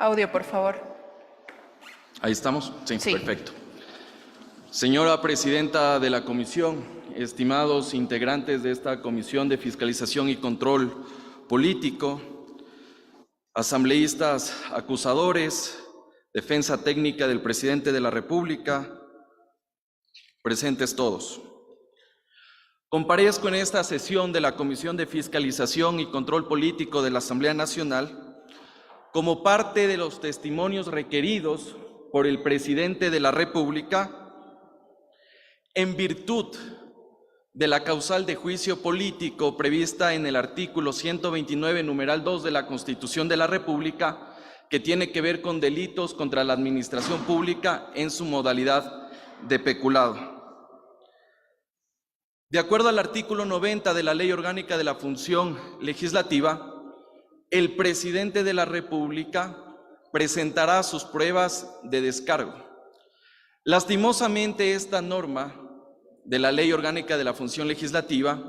Audio, por favor. Ahí estamos. Sí, Sí. Perfecto. Señora presidenta de la comisión, estimados integrantes de esta Comisión de Fiscalización y Control Político, asambleístas acusadores, defensa técnica del presidente de la República, presentes todos. Comparezco en esta sesión de la Comisión de Fiscalización y Control Político de la Asamblea Nacional como parte de los testimonios requeridos por el presidente de la República en virtud de la causal de juicio político prevista en el artículo 129, numeral 2 de la Constitución de la República, que tiene que ver con delitos contra la administración pública en su modalidad de peculado. De acuerdo al artículo 90 de la Ley Orgánica de la Función Legislativa, el presidente de la República presentará sus pruebas de descargo. Lastimosamente, esta norma de la Ley Orgánica de la Función Legislativa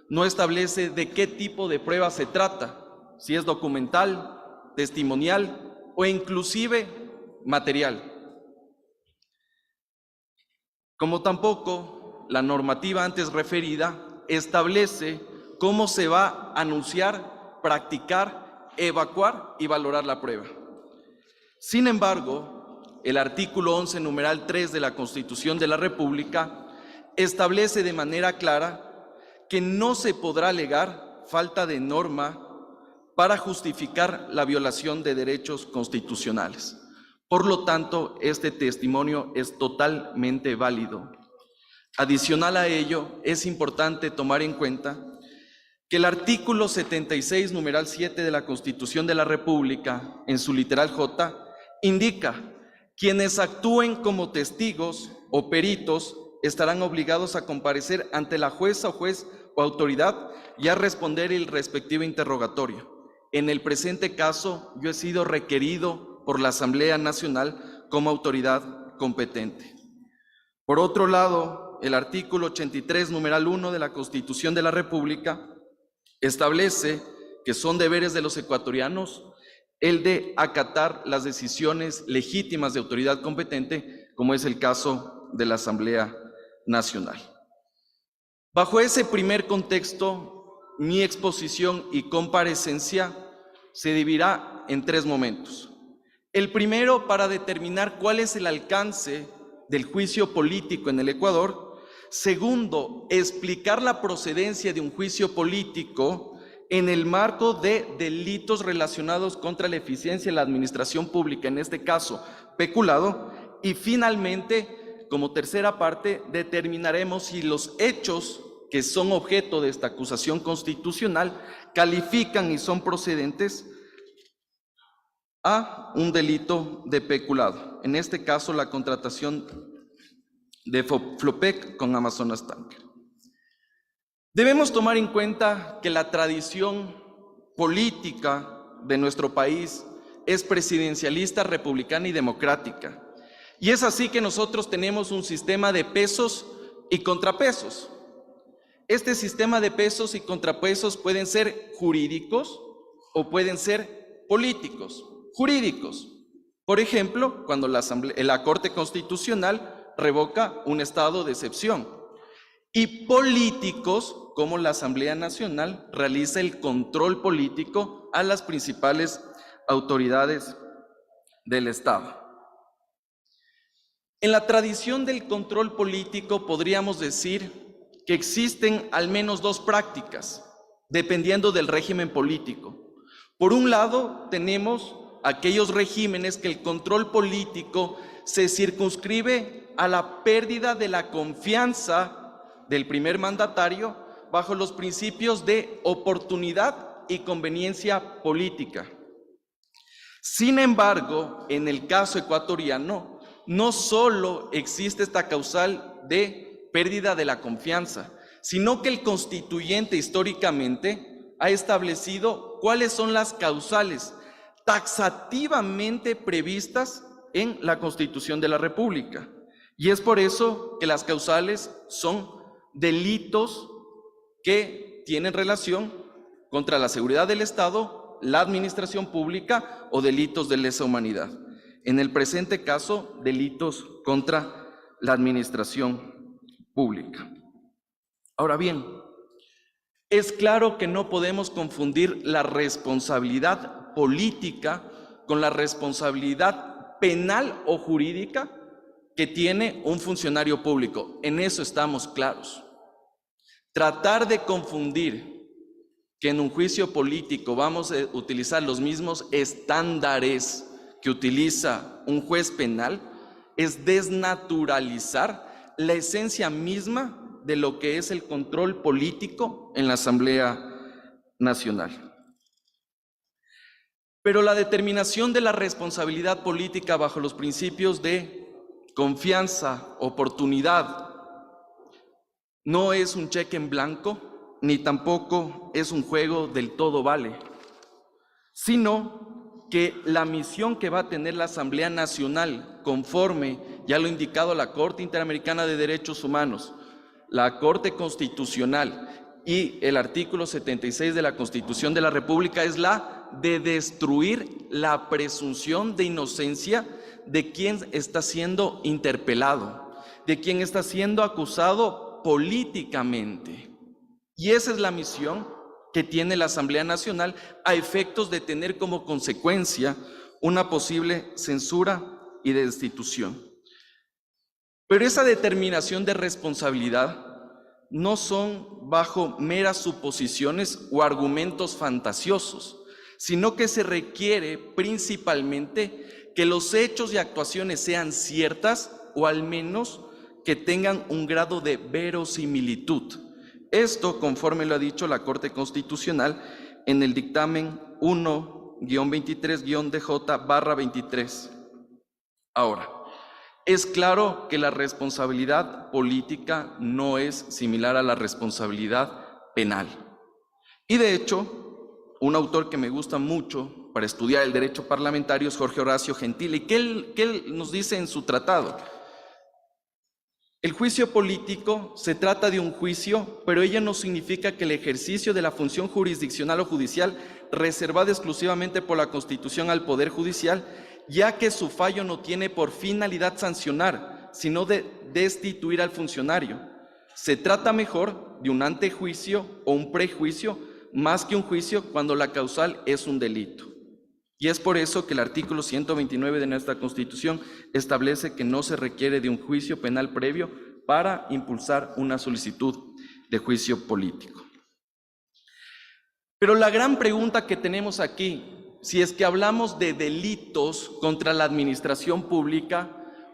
no establece de qué tipo de prueba se trata, si es documental, testimonial o inclusive material. Como tampoco la normativa antes referida establece cómo se va a anunciar, practicar, evacuar y valorar la prueba. Sin embargo, el artículo 11, numeral 3 de la Constitución de la República establece de manera clara que no se podrá alegar falta de norma para justificar la violación de derechos constitucionales. Por lo tanto, este testimonio es totalmente válido. Adicional a ello, es importante tomar en cuenta que el artículo 76, numeral 7 de la Constitución de la República, en su literal J, indica: quienes actúen como testigos o peritos estarán obligados a comparecer ante la jueza o juez o autoridad y a responder el respectivo interrogatorio. En el presente caso, yo he sido requerido por la Asamblea Nacional como autoridad competente. Por otro lado, el artículo 83, numeral 1 de la Constitución de la República establece que son deberes de los ecuatorianos el de acatar las decisiones legítimas de autoridad competente, como es el caso de la Asamblea Nacional. Bajo ese primer contexto, mi exposición y comparecencia se dividirá en tres momentos. El primero, para determinar cuál es el alcance del juicio político en el Ecuador. Segundo, explicar la procedencia de un juicio político en el marco de delitos relacionados contra la eficiencia de la administración pública, en este caso, peculado. Y finalmente, como tercera parte, determinaremos si los hechos que son objeto de esta acusación constitucional califican y son procedentes a un delito de peculado, en este caso la contratación de Flopec con Amazonas Tanker. Debemos tomar en cuenta que la tradición política de nuestro país es presidencialista, republicana y democrática. Y es así que nosotros tenemos un sistema de pesos y contrapesos. Este sistema de pesos y contrapesos pueden ser jurídicos o pueden ser políticos. Jurídicos, por ejemplo, cuando la Corte Constitucional revoca un estado de excepción, y políticos, como la Asamblea Nacional realiza el control político a las principales autoridades del Estado. En la tradición del control político podríamos decir que existen al menos dos prácticas, dependiendo del régimen político. Por un lado, tenemos aquellos regímenes que el control político se circunscribe a la pérdida de la confianza del primer mandatario bajo los principios de oportunidad y conveniencia política. Sin embargo, en el caso ecuatoriano, no solo existe esta causal de pérdida de la confianza, sino que el constituyente históricamente ha establecido cuáles son las causales taxativamente previstas en la Constitución de la República. Y es por eso que las causales son delitos que tienen relación contra la seguridad del Estado la administración pública o delitos de lesa humanidad. En el presente caso, delitos contra la administración pública. Ahora bien, es claro que no podemos confundir la responsabilidad política con la responsabilidad penal o jurídica que tiene un funcionario público. En eso estamos claros. Tratar de confundir que en un juicio político vamos a utilizar los mismos estándares que utiliza un juez penal es desnaturalizar la esencia misma de lo que es el control político en la Asamblea Nacional. Pero la determinación de la responsabilidad política bajo los principios de confianza, oportunidad, no es un cheque en blanco, ni tampoco es un juego del todo vale, sino que la misión que va a tener la Asamblea Nacional, conforme ya lo ha indicado la Corte Interamericana de Derechos Humanos, la Corte Constitucional y el artículo 76 de la Constitución de la República, es la de destruir la presunción de inocencia de quien está siendo interpelado, de quien está siendo acusado políticamente. Y esa es la misión que tiene la Asamblea Nacional a efectos de tener como consecuencia una posible censura y destitución. Pero esa determinación de responsabilidad no son bajo meras suposiciones o argumentos fantasiosos, sino que se requiere principalmente que los hechos y actuaciones sean ciertas o al menos que tengan un grado de verosimilitud. Esto, conforme lo ha dicho la Corte Constitucional en el dictamen 1-23-DJ/23. Ahora, es claro que la responsabilidad política no es similar a la responsabilidad penal. Y de hecho, un autor que me gusta mucho para estudiar el derecho parlamentario es Jorge Horacio Gentile, y que él nos dice en su tratado: el juicio político se trata de un juicio, pero ello no significa que el ejercicio de la función jurisdiccional o judicial reservada exclusivamente por la Constitución al Poder Judicial, ya que su fallo no tiene por finalidad sancionar, sino de destituir al funcionario. Se trata mejor de un antejuicio o un prejuicio, más que un juicio cuando la causal es un delito. Y es por eso que el artículo 129 de nuestra Constitución establece que no se requiere de un juicio penal previo para impulsar una solicitud de juicio político. Pero la gran pregunta que tenemos aquí, si es que hablamos de delitos contra la administración pública,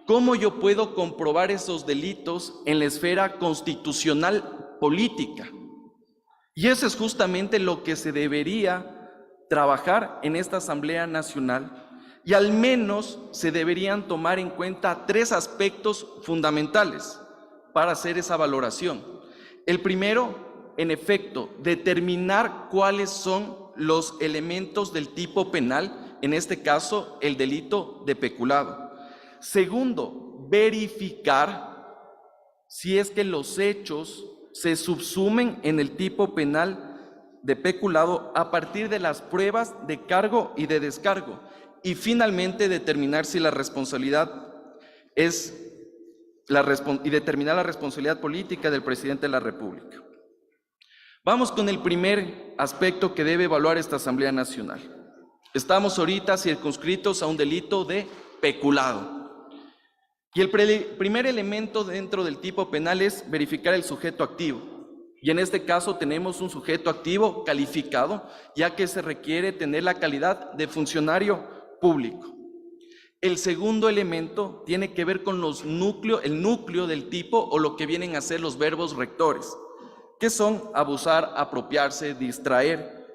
¿cómo yo puedo comprobar esos delitos en la esfera constitucional política? Y eso es justamente lo que se debería trabajar en esta Asamblea Nacional, y al menos se deberían tomar en cuenta 3 aspectos fundamentales para hacer esa valoración. El primero, en efecto, determinar cuáles son los elementos del tipo penal, en este caso el delito de peculado. Segundo, verificar si es que los hechos se subsumen en el tipo penal de peculado a partir de las pruebas de cargo y de descargo, y finalmente determinar si la responsabilidad determinar la responsabilidad política del presidente de la República. Vamos con el primer aspecto que debe evaluar esta Asamblea Nacional. Estamos ahorita circunscritos a un delito de peculado. Y el primer elemento dentro del tipo penal es verificar el sujeto activo. Y en este caso tenemos un sujeto activo calificado, ya que se requiere tener la calidad de funcionario público. El segundo elemento tiene que ver con el núcleo del tipo, o lo que vienen a ser los verbos rectores, que son abusar, apropiarse, distraer,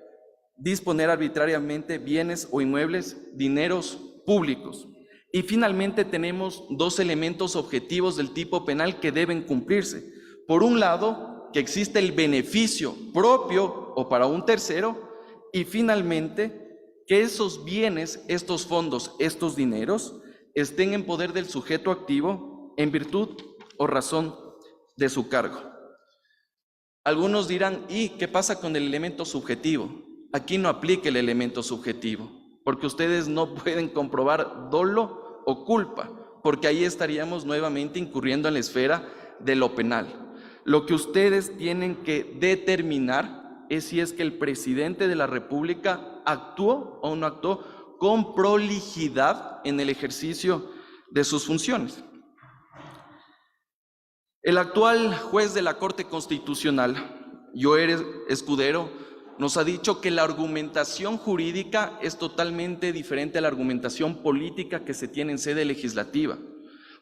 disponer arbitrariamente bienes o inmuebles, dineros públicos. Y finalmente tenemos 2 elementos objetivos del tipo penal que deben cumplirse. Por un lado, que existe el beneficio propio o para un tercero, y finalmente que esos bienes, estos fondos, estos dineros estén en poder del sujeto activo en virtud o razón de su cargo. Algunos dirán: ¿y qué pasa con el elemento subjetivo? aquí no aplica el elemento subjetivo, porque ustedes no pueden comprobar dolo o culpa, porque ahí estaríamos nuevamente incurriendo en la esfera de lo penal. Lo que ustedes tienen que determinar es si es que el presidente de la República actuó o no actuó con prolijidad en el ejercicio de sus funciones. El actual juez de la Corte Constitucional, Joel Escudero, nos ha dicho que la argumentación jurídica es totalmente diferente a la argumentación política que se tiene en sede legislativa,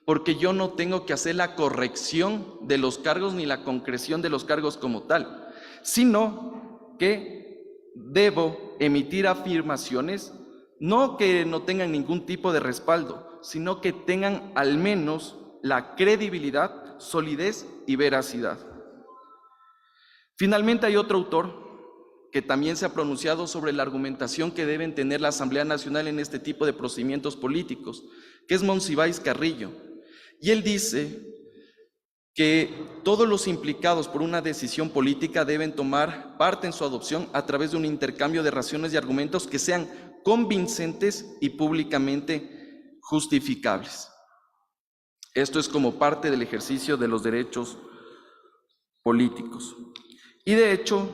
porque yo no tengo que hacer la corrección de los cargos ni la concreción de los cargos como tal, sino que debo emitir afirmaciones, no que no tengan ningún tipo de respaldo, sino que tengan al menos la credibilidad, solidez y veracidad. Finalmente hay otro autor que también se ha pronunciado sobre la argumentación que deben tener la Asamblea Nacional en este tipo de procedimientos políticos, que es Monsiváis Carrillo. Y él dice que todos los implicados por una decisión política deben tomar parte en su adopción a través de un intercambio de razones y argumentos que sean convincentes y públicamente justificables. Esto es como parte del ejercicio de los derechos políticos. Y de hecho,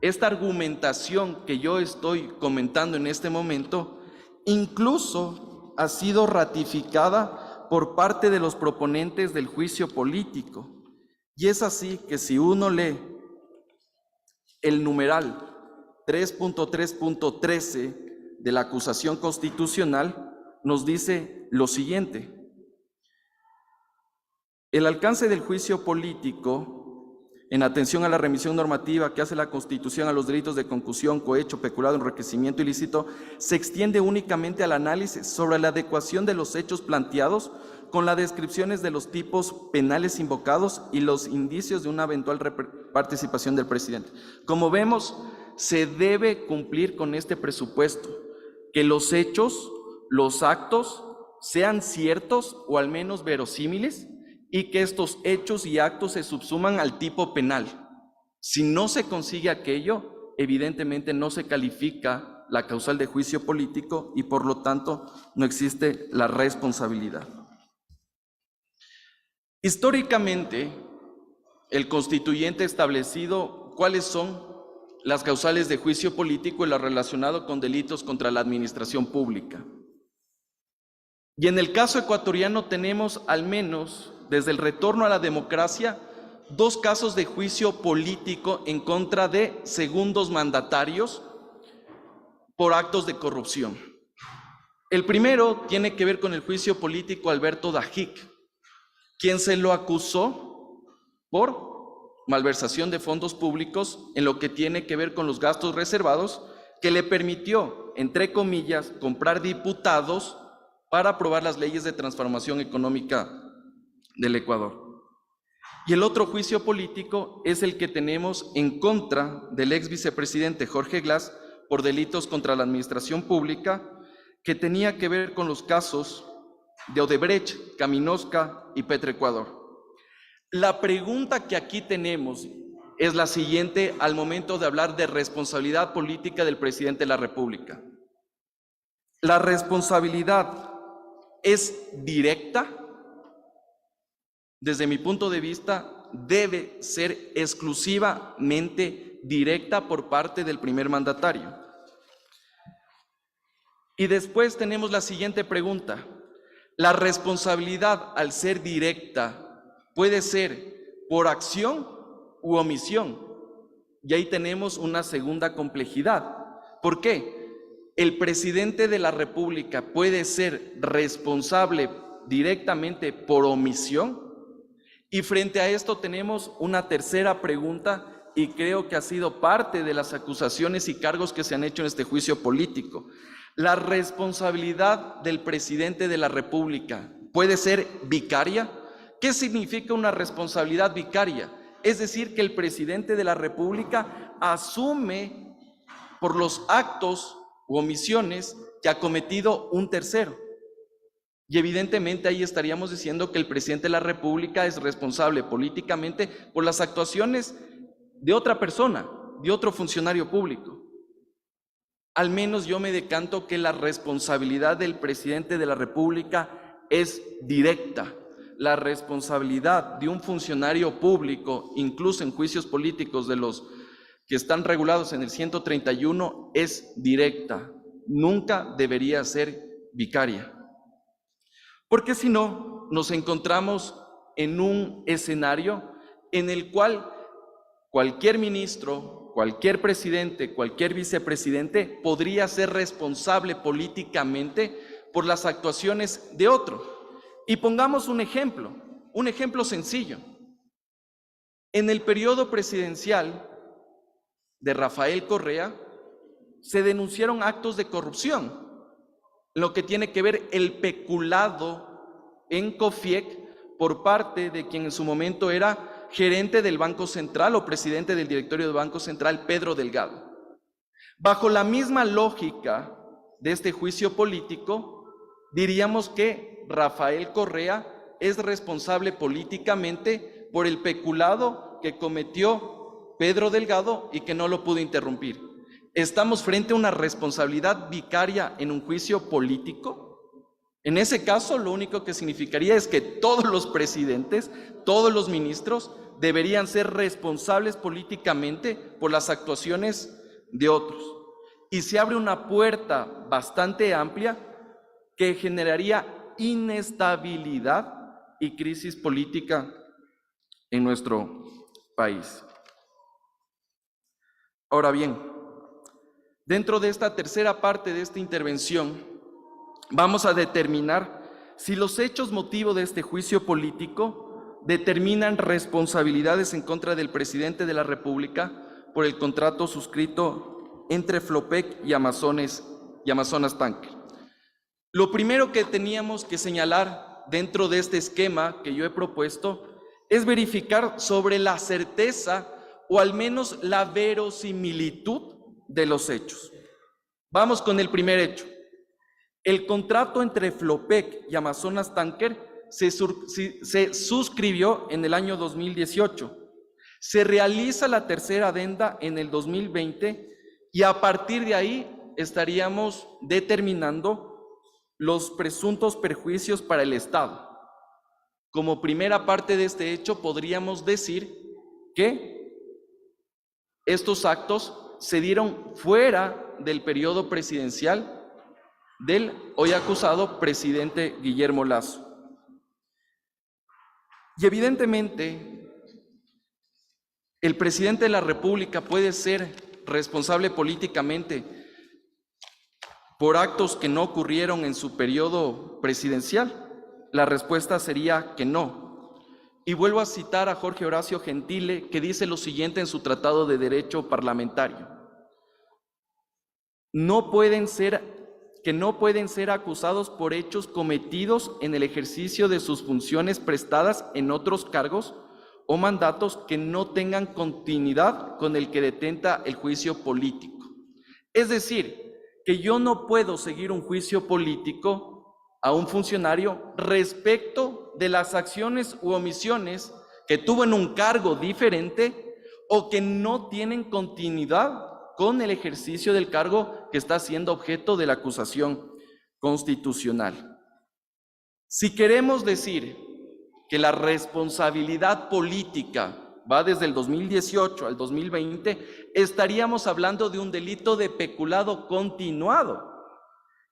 esta argumentación que yo estoy comentando en este momento, incluso ha sido ratificada por parte de los proponentes del juicio político. Y es así que si uno lee el numeral 3.3.13 de la acusación constitucional, nos dice lo siguiente: el alcance del juicio político, en atención a la remisión normativa que hace la Constitución a los delitos de concusión, cohecho, peculado, enriquecimiento ilícito, se extiende únicamente al análisis sobre la adecuación de los hechos planteados con las descripciones de los tipos penales invocados y los indicios de una eventual participación del presidente. Como vemos, se debe cumplir con este presupuesto, que los hechos, los actos, sean ciertos o al menos verosímiles, y que estos hechos y actos se subsuman al tipo penal. Si no se consigue aquello, evidentemente no se califica la causal de juicio político y por lo tanto no existe la responsabilidad. Históricamente, el constituyente ha establecido cuáles son las causales de juicio político y lo relacionado con delitos contra la administración pública. Y en el caso ecuatoriano tenemos al menos, desde el retorno a la democracia, 2 casos de juicio político en contra de segundos mandatarios por actos de corrupción. El primero tiene que ver con el juicio político a Alberto Dajic, quien se lo acusó por malversación de fondos públicos en lo que tiene que ver con los gastos reservados, que le permitió, entre comillas, comprar diputados para aprobar las leyes de transformación económica del Ecuador. Y el otro juicio político es el que tenemos en contra del ex vicepresidente Jorge Glass por delitos contra la administración pública, que tenía que ver con los casos de Odebrecht, Caminosca y Petroecuador. La pregunta que aquí tenemos es la siguiente al momento de hablar de responsabilidad política del presidente de la República. ¿La responsabilidad es directa? Desde mi punto de vista, debe ser exclusivamente directa por parte del primer mandatario. Y después tenemos la siguiente pregunta: ¿la responsabilidad, al ser directa, puede ser por acción u omisión? Y ahí tenemos una segunda complejidad. ¿Por qué? El presidente de la República puede ser responsable directamente por omisión. Y frente a esto tenemos una tercera pregunta, y creo que ha sido parte de las acusaciones y cargos que se han hecho en este juicio político. ¿La responsabilidad del presidente de la República puede ser vicaria? ¿Qué significa una responsabilidad vicaria? Es decir, que el presidente de la República asume por los actos u omisiones que ha cometido un tercero. Y evidentemente ahí estaríamos diciendo que el presidente de la República es responsable políticamente por las actuaciones de otra persona, de otro funcionario público. al menos yo me decanto que la responsabilidad del presidente de la República es directa. La responsabilidad de un funcionario público, incluso en juicios políticos de los que están regulados en el 131, es directa. Nunca debería ser vicaria. Porque si no, nos encontramos en un escenario en el cual cualquier ministro, cualquier presidente, cualquier vicepresidente podría ser responsable políticamente por las actuaciones de otro. Y pongamos un ejemplo sencillo. En el periodo presidencial de Rafael Correa se denunciaron actos de corrupción, lo que tiene que ver el peculado en COFIEC por parte de quien en su momento era gerente del Banco Central o presidente del directorio del Banco Central, Pedro Delgado. Bajo la misma lógica de este juicio político, diríamos que Rafael Correa es responsable políticamente por el peculado que cometió Pedro Delgado y que no lo pudo interrumpir. ¿Estamos frente a una responsabilidad vicaria en un juicio político? En ese caso, lo único que significaría es que todos los presidentes, todos los ministros, deberían ser responsables políticamente por las actuaciones de otros. Y se abre una puerta bastante amplia que generaría inestabilidad y crisis política en nuestro país. Ahora bien, dentro de esta tercera parte de esta intervención, vamos a determinar si los hechos motivo de este juicio político determinan responsabilidades en contra del presidente de la República por el contrato suscrito entre Flopec y Amazonas Tanker. Lo primero que teníamos que señalar dentro de este esquema que yo he propuesto es verificar sobre la certeza o al menos la verosimilitud de los hechos. Vamos con el primer hecho. El contrato entre Flopec y Amazonas Tanker se suscribió en el año 2018. Se realiza la tercera adenda en el 2020 y a partir de ahí estaríamos determinando los presuntos perjuicios para el Estado. Como primera parte de este hecho, podríamos decir que estos actos se dieron fuera del periodo presidencial del hoy acusado presidente Guillermo Lasso. Y evidentemente, el presidente de la República puede ser responsable políticamente por actos que no ocurrieron en su periodo presidencial. La respuesta sería que no. Y vuelvo a citar a Jorge Horacio Gentile, que dice lo siguiente en su Tratado de Derecho Parlamentario. No pueden ser acusados por hechos cometidos en el ejercicio de sus funciones prestadas en otros cargos o mandatos que no tengan continuidad con el que detenta el juicio político. Es decir, que yo no puedo seguir un juicio político a un funcionario respecto de las acciones u omisiones que tuvo en un cargo diferente o que no tienen continuidad con el ejercicio del cargo que está siendo objeto de la acusación constitucional. Si queremos decir que la responsabilidad política va desde el 2018 al 2020, estaríamos hablando de un delito de peculado continuado.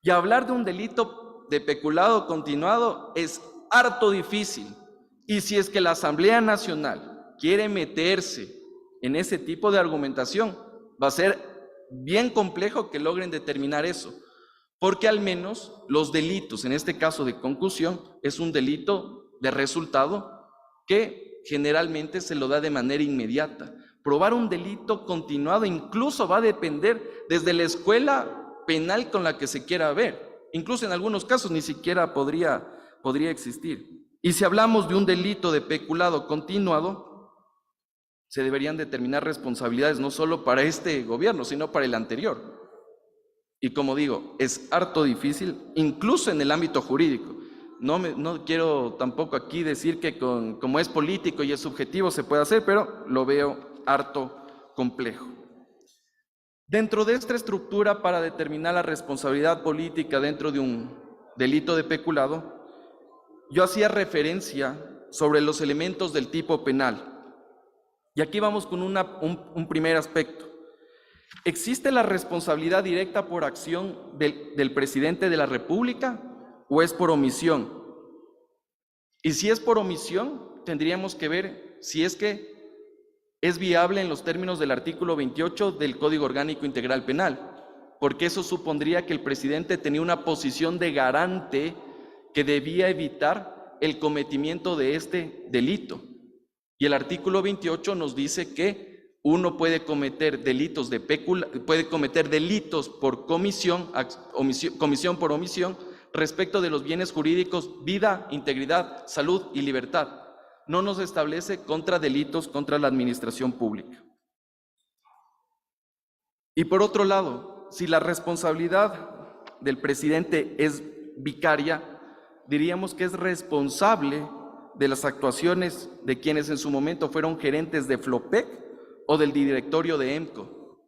Y hablar de un delito de peculado continuado es harto difícil. Y si es que la Asamblea Nacional quiere meterse en ese tipo de argumentación, va a ser bien complejo que logren determinar eso, porque al menos los delitos, en este caso de concusión, es un delito de resultado que generalmente se lo da de manera inmediata. Probar un delito continuado incluso va a depender desde la escuela penal con la que se quiera ver. Incluso en algunos casos ni siquiera podría existir. Y si hablamos de un delito de peculado continuado, se deberían determinar responsabilidades no solo para este gobierno, sino para el anterior. Y como digo, es harto difícil, incluso en el ámbito jurídico. No quiero tampoco aquí decir que como es político y es subjetivo se puede hacer, pero lo veo harto complejo. Dentro de esta estructura para determinar la responsabilidad política dentro de un delito de peculado, yo hacía referencia sobre los elementos del tipo penal. Y aquí vamos con un primer aspecto. ¿Existe la responsabilidad directa por acción del presidente de la República o es por omisión? Y si es por omisión, tendríamos que ver si es que es viable en los términos del artículo 28 del Código Orgánico Integral Penal, porque eso supondría que el presidente tenía una posición de garante que debía evitar el cometimiento de este delito. Y el artículo 28 nos dice que uno puede cometer delitos por comisión por omisión respecto de los bienes jurídicos, vida, integridad, salud y libertad. No nos establece contra delitos contra la administración pública. Y por otro lado, si la responsabilidad del presidente es vicaria, diríamos que es responsable de las actuaciones de quienes en su momento fueron gerentes de Flopec o del directorio de EMCO.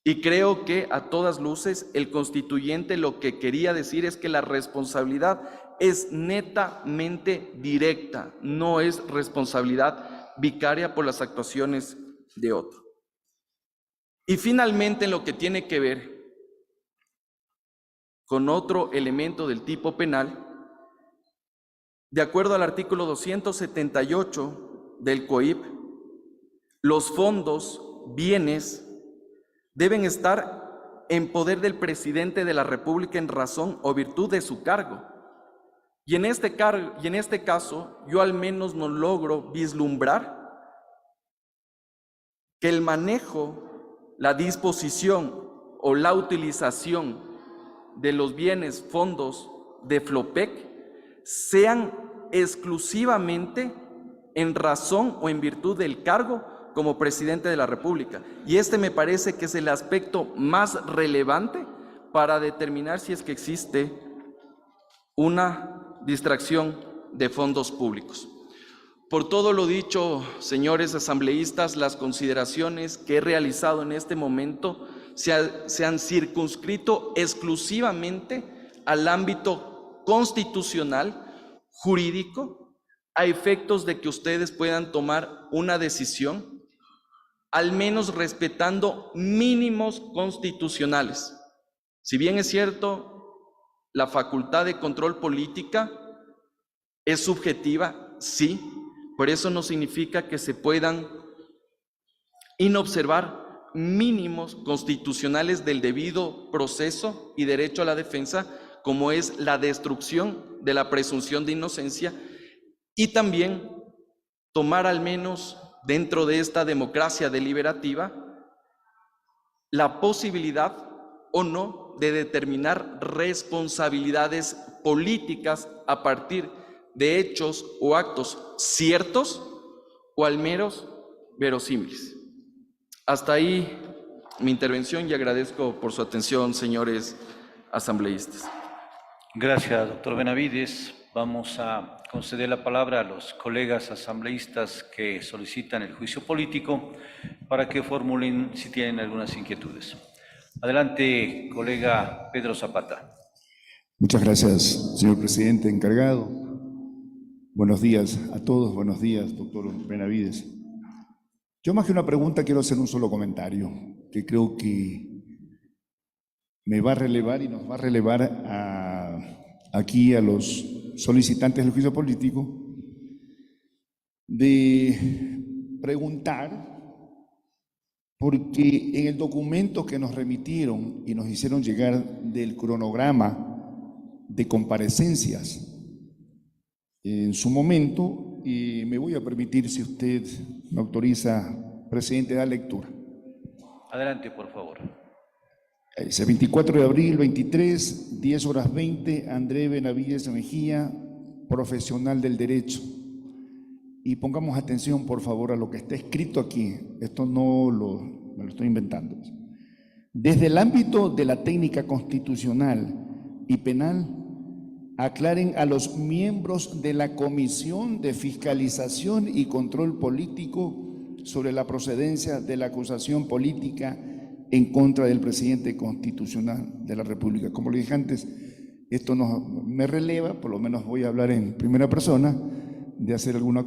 Y creo que a todas luces el constituyente lo que quería decir es que la responsabilidad es netamente directa, no es responsabilidad vicaria por las actuaciones de otro. Y finalmente, en lo que tiene que ver con otro elemento del tipo penal, de acuerdo al artículo 278 del COIP, los fondos, bienes, deben estar en poder del presidente de la República en razón o virtud de su cargo. Y en este caso, yo al menos no logro vislumbrar que el manejo, la disposición o la utilización de los bienes, fondos de Flopec sean exclusivamente en razón o en virtud del cargo como presidente de la República. Y este me parece que es el aspecto más relevante para determinar si es que existe una distracción de fondos públicos. Por todo lo dicho, señores asambleístas, las consideraciones que he realizado en este momento se han circunscrito exclusivamente al ámbito constitucional, jurídico, a efectos de que ustedes puedan tomar una decisión, al menos respetando mínimos constitucionales. Si bien es cierto, la facultad de control política es subjetiva, sí, pero eso no significa que se puedan inobservar mínimos constitucionales del debido proceso y derecho a la defensa, como es la destrucción de la presunción de inocencia, y también tomar al menos dentro de esta democracia deliberativa la posibilidad o no de determinar responsabilidades políticas a partir de hechos o actos ciertos o al menos verosímiles. Hasta ahí mi intervención y agradezco por su atención, señores asambleístas. Gracias, doctor Benavides. Vamos a conceder la palabra a los colegas asambleístas que solicitan el juicio político para que formulen si tienen algunas inquietudes. Adelante, colega Pedro Zapata. Muchas gracias, señor presidente encargado. Buenos días a todos, buenos días, doctor Benavides. Yo más que una pregunta quiero hacer un solo comentario que creo que me va a relevar y nos va a relevar aquí a los solicitantes del juicio político de preguntar, porque en el documento que nos remitieron y nos hicieron llegar del cronograma de comparecencias en su momento, y me voy a permitir, si usted me autoriza, presidente, dar lectura. Adelante, por favor. Dice 24 de abril, 23, 10 horas 20, André Benavides Mejía, profesional del derecho. Y pongamos atención, por favor, a lo que está escrito aquí. Esto no me lo estoy inventando. Desde el ámbito de la técnica constitucional y penal, aclaren a los miembros de la Comisión de Fiscalización y Control Político sobre la procedencia de la acusación política en contra del presidente constitucional de la República. Como le dije antes, esto me releva, por lo menos voy a hablar en primera persona, de hacer alguna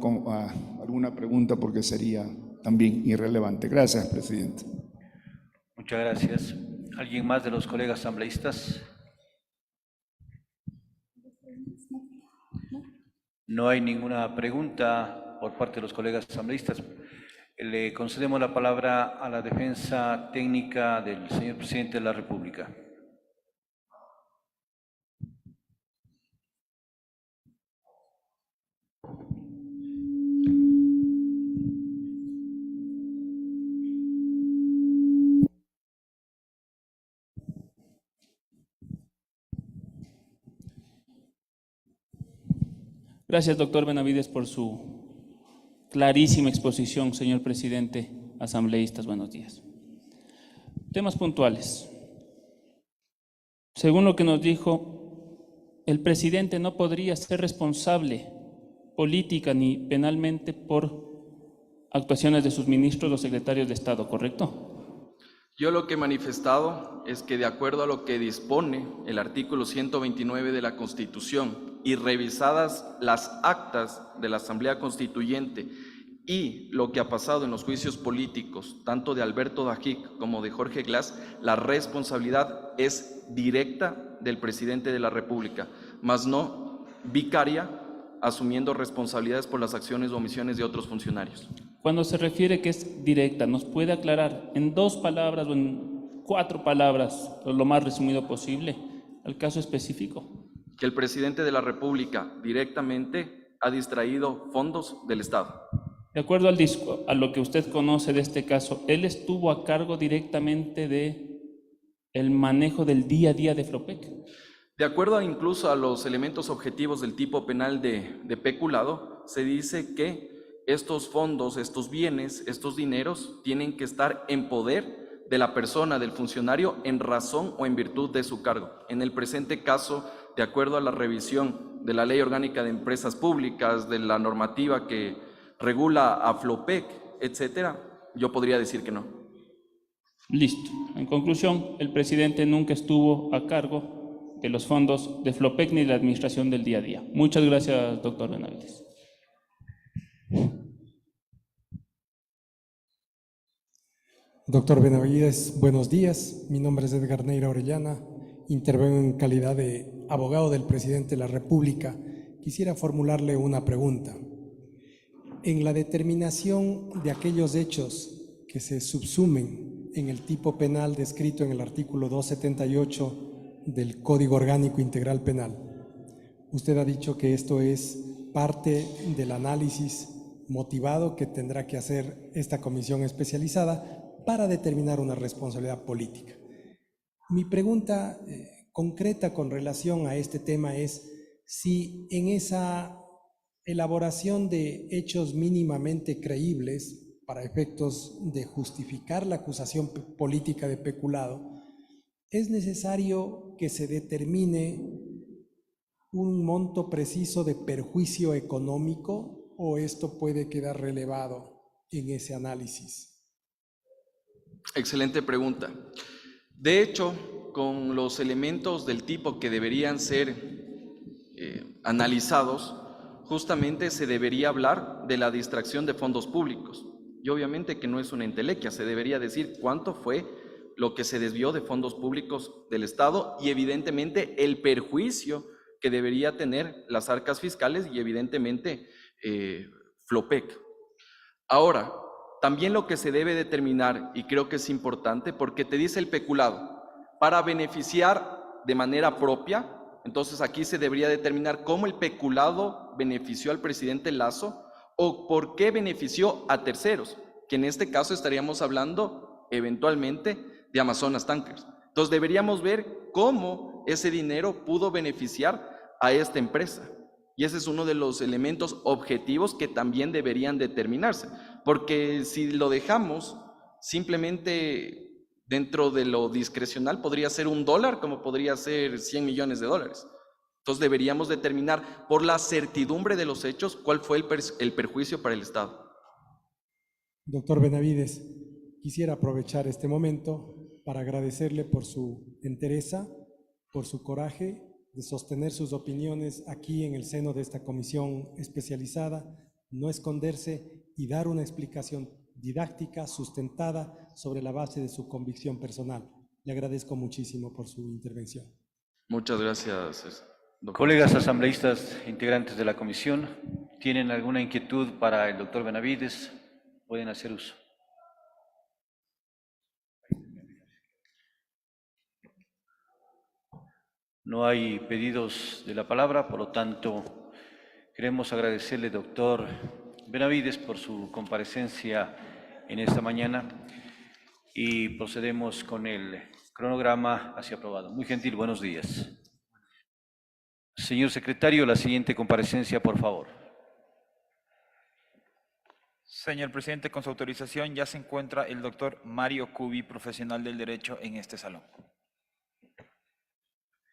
pregunta porque sería también irrelevante. Gracias, presidente. Muchas gracias. ¿Alguien más de los colegas asambleístas? No hay ninguna pregunta por parte de los colegas asambleístas. Le concedemos la palabra a la defensa técnica del señor presidente de la República. Gracias, doctor Benavides, por su clarísima exposición, señor presidente, asambleístas, buenos días. Temas puntuales. Según lo que nos dijo, el presidente no podría ser responsable política ni penalmente por actuaciones de sus ministros o secretarios de Estado, ¿correcto? Yo lo que he manifestado es que de acuerdo a lo que dispone el artículo 129 de la Constitución y revisadas las actas de la Asamblea Constituyente y lo que ha pasado en los juicios políticos, tanto de Alberto Dajic como de Jorge Glass, la responsabilidad es directa del presidente de la República, más no vicaria, asumiendo responsabilidades por las acciones o omisiones de otros funcionarios. Cuando se refiere que es directa, ¿nos puede aclarar en 2 palabras o en 4 palabras, lo más resumido posible, el caso específico? Que el presidente de la República directamente ha distraído fondos del Estado. De acuerdo a lo que usted conoce de este caso, ¿él estuvo a cargo directamente de el manejo del día a día de Flopec? De acuerdo incluso a los elementos objetivos del tipo penal de peculado, se dice que estos fondos, estos bienes, estos dineros tienen que estar en poder de la persona, del funcionario, en razón o en virtud de su cargo. En el presente caso, de acuerdo a la revisión de la Ley Orgánica de Empresas Públicas, de la normativa que regula a Flopec, etcétera, yo podría decir que no. Listo. En conclusión, el presidente nunca estuvo a cargo de los fondos de Flopec ni de la administración del día a día. Muchas gracias, doctor Benavides. Doctor Benavides, buenos días. Mi nombre es Edgar Neira Orellana. Intervengo en calidad de abogado del presidente de la República. Quisiera formularle una pregunta. En la determinación de aquellos hechos que se subsumen en el tipo penal descrito en el artículo 278 del Código Orgánico Integral Penal, usted ha dicho que esto es parte del análisis motivado que tendrá que hacer esta comisión especializada para determinar una responsabilidad política. Mi pregunta concreta con relación a este tema es si en esa elaboración de hechos mínimamente creíbles para efectos de justificar la acusación política de peculado, es necesario que se determine un monto preciso de perjuicio económico o esto puede quedar relevado en ese análisis. Excelente pregunta. De hecho, con los elementos del tipo que deberían ser analizados, justamente se debería hablar de la distracción de fondos públicos. Y obviamente que no es una entelequia, se debería decir cuánto fue lo que se desvió de fondos públicos del Estado y evidentemente el perjuicio que debería tener las arcas fiscales y evidentemente Flopec. Ahora, también lo que se debe determinar, y creo que es importante, porque te dice el peculado, para beneficiar de manera propia, entonces aquí se debería determinar cómo el peculado benefició al presidente Lasso o por qué benefició a terceros, que en este caso estaríamos hablando eventualmente de Amazonas Tankers. Entonces deberíamos ver cómo ese dinero pudo beneficiar a esta empresa. Y ese es uno de los elementos objetivos que también deberían determinarse, porque si lo dejamos simplemente dentro de lo discrecional, podría ser $1 como podría ser 100 millones de dólares. Entonces deberíamos determinar por la certidumbre de los hechos cuál fue el perjuicio para el Estado. Doctor Benavides, quisiera aprovechar este momento para agradecerle por su entereza, por su coraje de sostener sus opiniones aquí en el seno de esta comisión especializada, no esconderse y dar una explicación didáctica, sustentada sobre la base de su convicción personal. Le agradezco muchísimo por su intervención. Muchas gracias, doctor. Colegas asambleístas integrantes de la comisión, ¿tienen alguna inquietud para el doctor Benavides? Pueden hacer uso. No hay pedidos de la palabra, por lo tanto, queremos agradecerle, doctor Benavides, por su comparecencia en esta mañana y procedemos con el cronograma así aprobado. Muy gentil, buenos días. Señor secretario, la siguiente comparecencia, por favor. Señor presidente, con su autorización ya se encuentra el doctor Mario Cubi, profesional del derecho, en este salón.